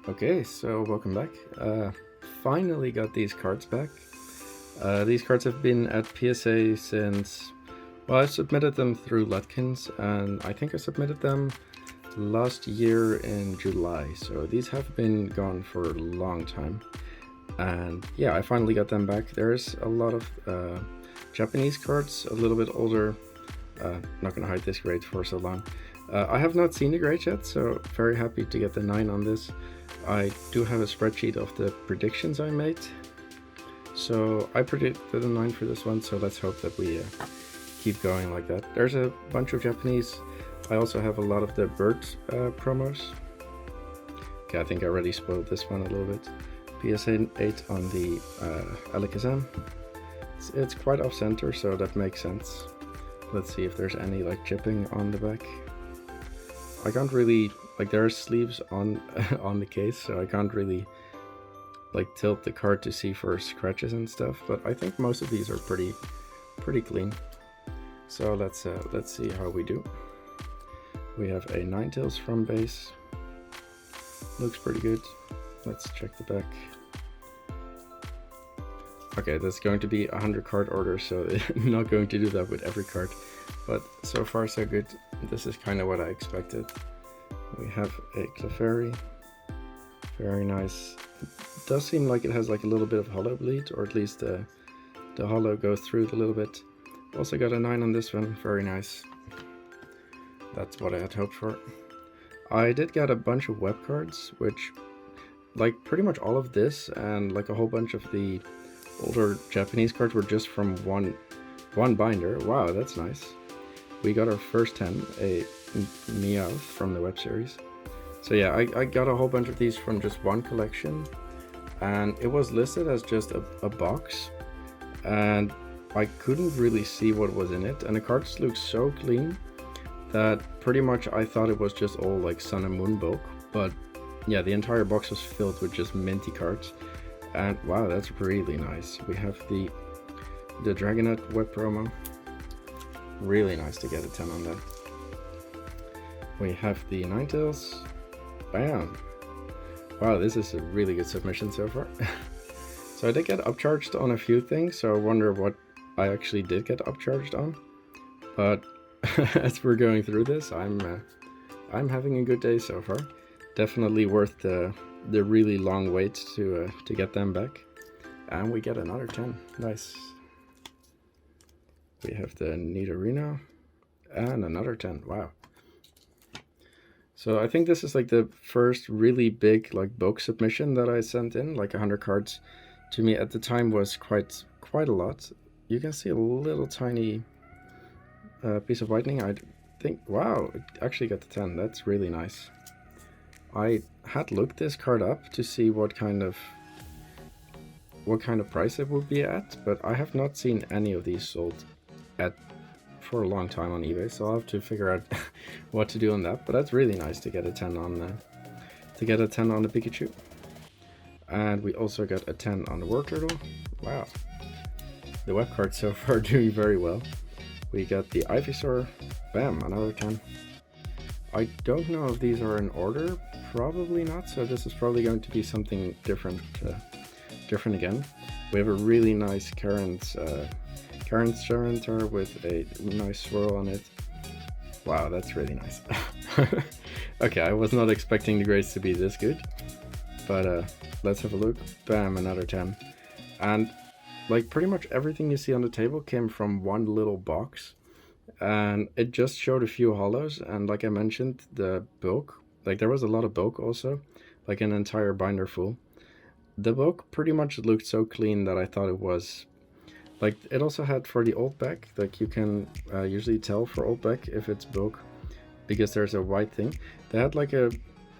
Okay, so welcome back. Finally got these cards back. These cards have been at PSA since, well, I submitted them through Lutkins, and I think I submitted them last year in July. So these have been gone for a long time. And yeah, I finally got them back. There's a lot of Japanese cards, a little bit older. Not gonna hide this grade for so long. I have not seen the grade yet, so very happy to get the 9 on this. I do have a spreadsheet of the predictions I made. So I predicted a 9 for this one, so let's hope that we keep going like that. There's a bunch of Japanese. I also have a lot of the bird promos. Okay, I think I already spoiled this one a little bit. PSA 8 on the Alakazam. It's quite off center, so that makes sense. Let's see if there's any like chipping on the back. I can't really, like, there are sleeves on on the case, so I can't really like tilt the card to see for scratches and stuff, but I think most of these are pretty clean. So let's see how we do. We have a 9's from base. Looks pretty good. Let's check the back. Okay, that's going to be a 100 card order, so I'm not going to do that with every card. But so far so good. This is kind of what I expected. We have a Clefairy. Very nice. It does seem like it has like a little bit of hollow bleed, or at least the hollow goes through it a little bit. Also got a 9 on this one. Very nice. That's what I had hoped for. I did get a bunch of web cards, which, like, pretty much all of this and like a whole bunch of the older Japanese cards were just from one binder. Wow, that's nice. We got our first 10, a Meowth from the web series. So yeah, I got a whole bunch of these from just one collection, and it was listed as just a box, and I couldn't really see what was in it, and the cards look so clean that pretty much I thought it was just all like Sun and Moon bulk, but yeah, the entire box was filled with just minty cards. And wow, that's really nice. We have the Dragonite web promo. Really nice to get a 10 on that. We have the Ninetales. Bam! Wow, this is a really good submission so far. So I did get upcharged on a few things, so I wonder what I actually did get upcharged on. But as we're going through this, I'm having a good day so far. Definitely worth the really long wait to get them back. And we get another 10. Nice. We have the Nidorino and another 10. Wow. So I think this is like the first really big like bulk submission that I sent in. Like 100 cards to me at the time was quite a lot. You can see a little tiny piece of whitening. I think, wow, it actually got the 10. That's really nice. I had looked this card up to see what kind of price it would be at, but I have not seen any of these sold for a long time on eBay, so I'll have to figure out what to do on that. But that's really nice to get a 10 on the Pikachu. And we also got a 10 on the Wartortle. Wow, the web cards so far doing very well. We got the Ivysaur. Bam, another 10. I don't know if these are in order. Probably not, so this is probably going to be something different again. We have a really nice Karen's Charenter with a nice swirl on it. Wow, that's really nice. Okay, I was not expecting the grades to be this good, but let's have a look. Bam, another 10. And like pretty much everything you see on the table came from one little box, and it just showed a few hollows. And like I mentioned, the bulk, like there was a lot of bulk also, like an entire binder full. The bulk pretty much looked so clean that I thought it was like, it also had for the old back, like you can usually tell for old back if it's bulk because there's a white thing. They had like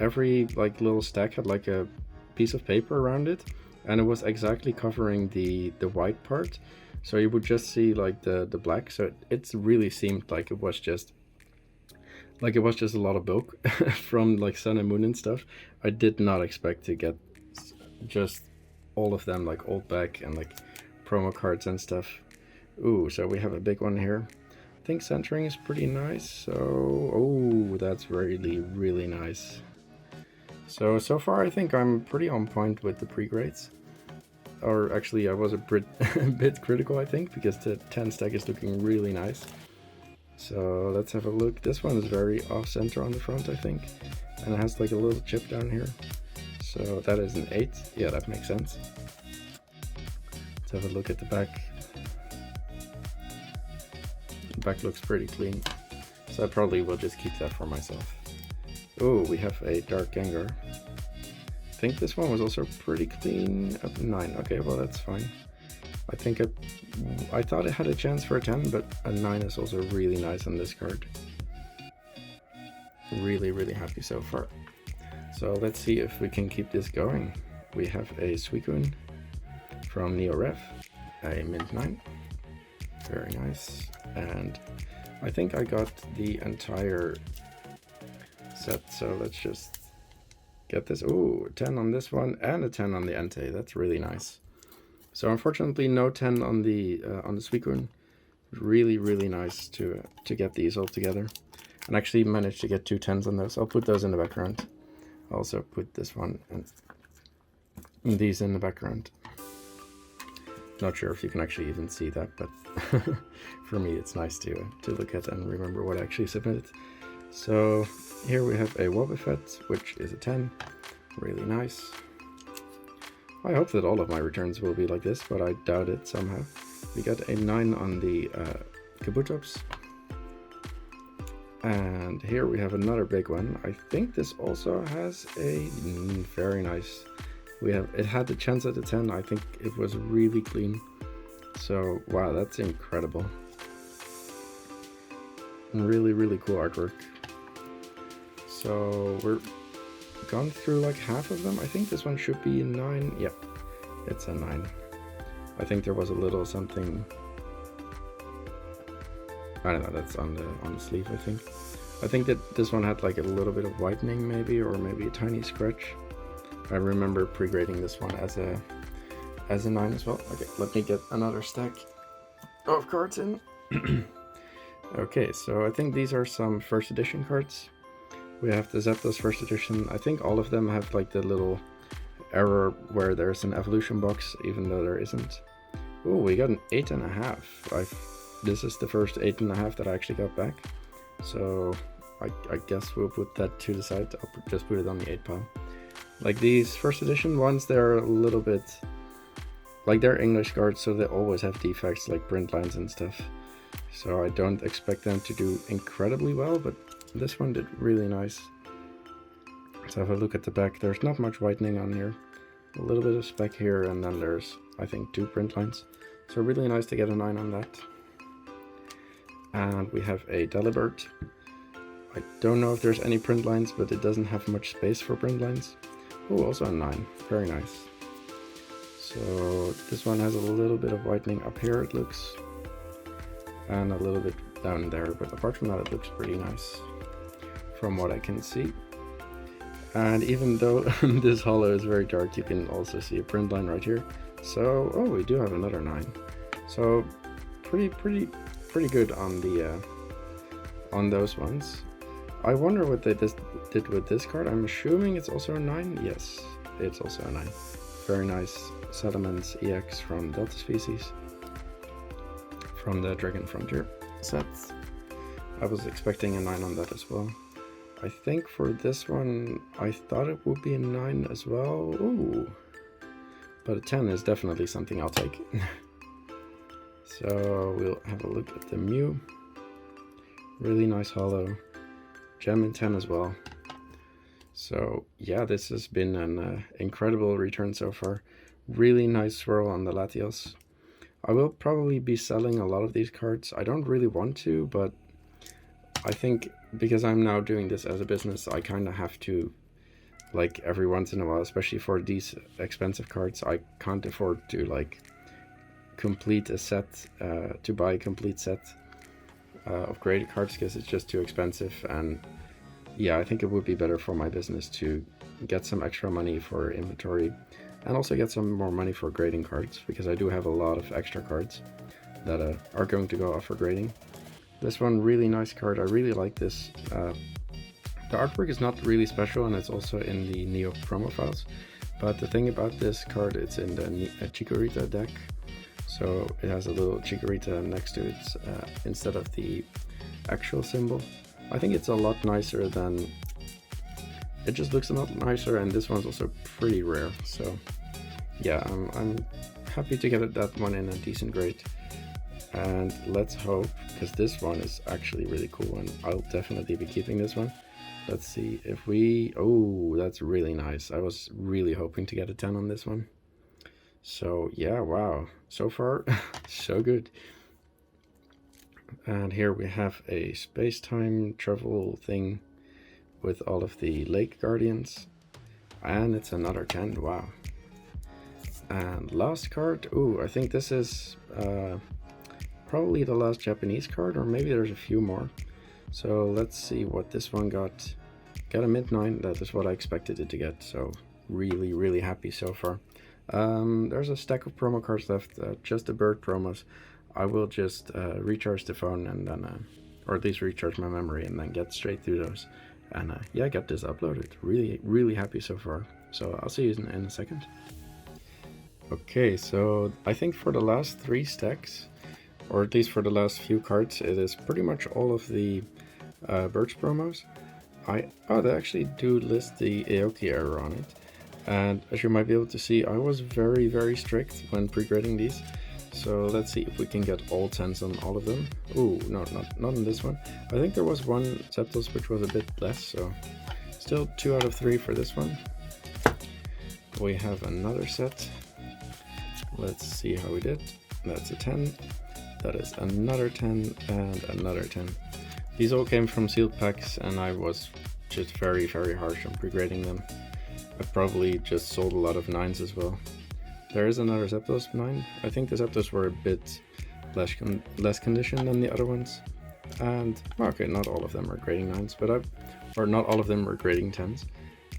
every like little stack had like a piece of paper around it, and it was exactly covering the white part, so you would just see like the black. So it really seemed like it was just a lot of bulk from like Sun and Moon and stuff. I did not expect to get just all of them like old back and like promo cards and stuff. Ooh, so we have a big one here. I think centering is pretty nice. So, oh, that's really nice. So far I think I'm pretty on point with the pre-grades. Or actually I was a bit critical, I think, because the 10 stack is looking really nice. So let's have a look. This one is very off-center on the front, I think. And it has like a little chip down here. So that is an 8. Yeah, that makes sense. Let's have a look at the back. The back looks pretty clean. So I probably will just keep that for myself. Oh, we have a Dark Gengar. I think this one was also pretty clean. Up 9. Okay, well that's fine. I thought it had a chance for a 10, but a 9 is also really nice on this card. Really, really happy so far. So let's see if we can keep this going. We have a Suicune from NeoRef, a Mint 9. Very nice. And I think I got the entire set, so let's just get this. Ooh, 10 on this one and a 10 on the Entei. That's really nice. So unfortunately no 10 on the Suicune. Really, really nice to get these all together. And actually managed to get 2 10s on those. I'll put those in the background. I'll also put this one and these in the background. Not sure if you can actually even see that, but for me it's nice to look at and remember what I actually submitted. So here we have a Wobbuffet, which is a 10. Really nice. I hope that all of my returns will be like this, but I doubt it somehow. We got a 9 on the Kabutops. And here we have another big one. I think this also has a very nice. It had the chance at the 10. I think it was really clean. So wow, that's incredible. Really, really cool artwork. So we're gone through like half of them. I think this one should be a 9. Yep, it's a 9. I think there was a little something. I don't know. That's on the sleeve. I think that this one had like a little bit of whitening, maybe, or maybe a tiny scratch. I remember pre-grading this one as a 9 as well. Okay, let me get another stack of cards in. Okay, so I think these are some first edition cards. We have the Zapdos first edition. I think all of them have like the little error where there's an evolution box, even though there isn't. Oh, we got an 8.5. This is the first 8.5 that I actually got back. So I guess we'll put that to the side. I'll just put it on the 8 pile. Like these first edition ones, they're a little bit like they're English cards, so they always have defects like print lines and stuff. So I don't expect them to do incredibly well, but this one did really nice. Let's have a look at the back. There's not much whitening on here. A little bit of speck here, and then there's, I think, 2 print lines. So really nice to get a 9 on that. And we have a Delibird. I don't know if there's any print lines, but it doesn't have much space for print lines. Oh, also a 9. Very nice. So this one has a little bit of whitening up here, it looks. And a little bit down there, but apart from that it looks pretty nice from what I can see. And even though this hollow is very dark, you can also see a print line right here. So, oh, we do have another 9. So pretty good on the on those ones. I wonder what they did with this card. I'm assuming it's also a 9. Yes, it's also a 9. Very nice Sediments EX from Delta Species, from the Dragon Frontier set. I was expecting a 9 on that as well. I think for this one, I thought it would be a 9 as well. Ooh. But a 10 is definitely something I'll take. So we'll have a look at the Mew. Really nice hollow. Gem in 10 as well. So yeah, this has been an incredible return so far. Really nice swirl on the Latios. I will probably be selling a lot of these cards. I don't really want to, but I think because I'm now doing this as a business, I kind of have to, like, every once in a while, especially for these expensive cards, I can't afford to like complete a set, to buy a complete set of graded cards, because it's just too expensive. And yeah, I think it would be better for my business to get some extra money for inventory and also get some more money for grading cards, because I do have a lot of extra cards that are going to go off for grading. This one, really nice card. I really like this The artwork is not really special, and it's also in the Neo promo files. But the thing about this card, it's in the Chikorita deck, so it has a little Chikorita next to it instead of the actual symbol. I think it's a lot nicer than, it just looks a lot nicer, and this one's also pretty rare. So yeah, I'm happy to get that one in a decent grade. And let's hope, because this one is actually really cool, and I'll definitely be keeping this one. Let's see if we, oh, that's really nice. I was really hoping to get a 10 on this one. So yeah, wow, so far so good. And here we have a space-time travel thing with all of the Lake Guardians, and it's another 10. Wow. And last card, ooh, I think this is probably the last Japanese card, or maybe there's a few more. So let's see what this one got. Got a mid 9, that is what I expected it to get, so really happy so far. There's a stack of promo cards left, just the bird promos. I will just recharge the phone and then, or at least recharge my memory and then get straight through those. And yeah, get this uploaded. Really happy so far. So I'll see you in a second. Okay, so I think for the last 3 stacks, or at least for the last few cards, it is pretty much all of the Birch promos. They actually do list the Aoki error on it, and as you might be able to see, I was very strict when pre-grading these. So let's see if we can get all 10s on all of them. Ooh, no, not on this one. I think there was one Zapdos which was a bit less, so still 2 out of 3 for this one. We have another set. Let's see how we did. That's a 10. That is another 10 and another 10. These all came from sealed packs, and I was just very harsh on pre-grading them. I probably just sold a lot of 9s as well. There is another Zapdos 9. I think the Zapdos were a bit less conditioned than the other ones. And, okay, not all of them are grading 9s, but or not all of them were grading 10s.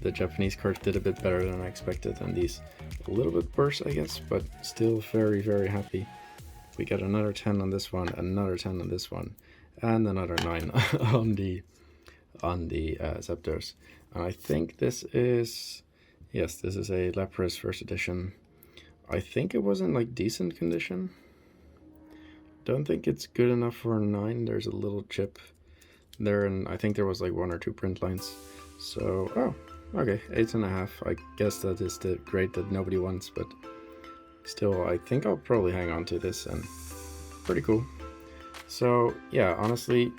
The Japanese cards did a bit better than I expected, and these a little bit worse, I guess, but still very happy. We get another 10 on this one, another 10 on this one, and another 9 on the Zapdos. And I think this is, yes, this is a Lapras first edition. I think it was in like decent condition. Don't think it's good enough for a 9. There's a little chip there, and I think there was like 1 or 2 print lines. So, oh, okay, 8.5. I guess that is the grade that nobody wants, but still, I think I'll probably hang on to this, and pretty cool. So yeah, honestly,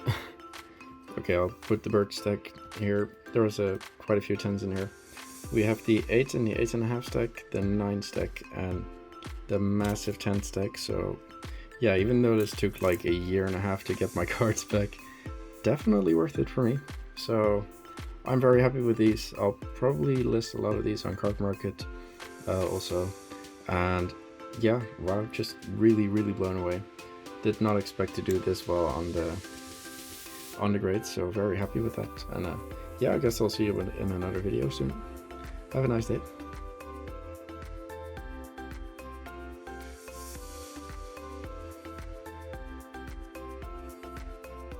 okay, I'll put the Birch stack here. There was quite a few 10s in here. We have the 8 and the 8.5 stack, the 9 stack, and the massive 10 stack. So yeah, even though this took like a year and a half to get my cards back, definitely worth it for me. So I'm very happy with these. I'll probably list a lot of these on Cardmarket also. And yeah, wow, just really blown away. Did not expect to do this well on the grades, so very happy with that. And yeah, I guess I'll see you in another video soon. Have a nice day.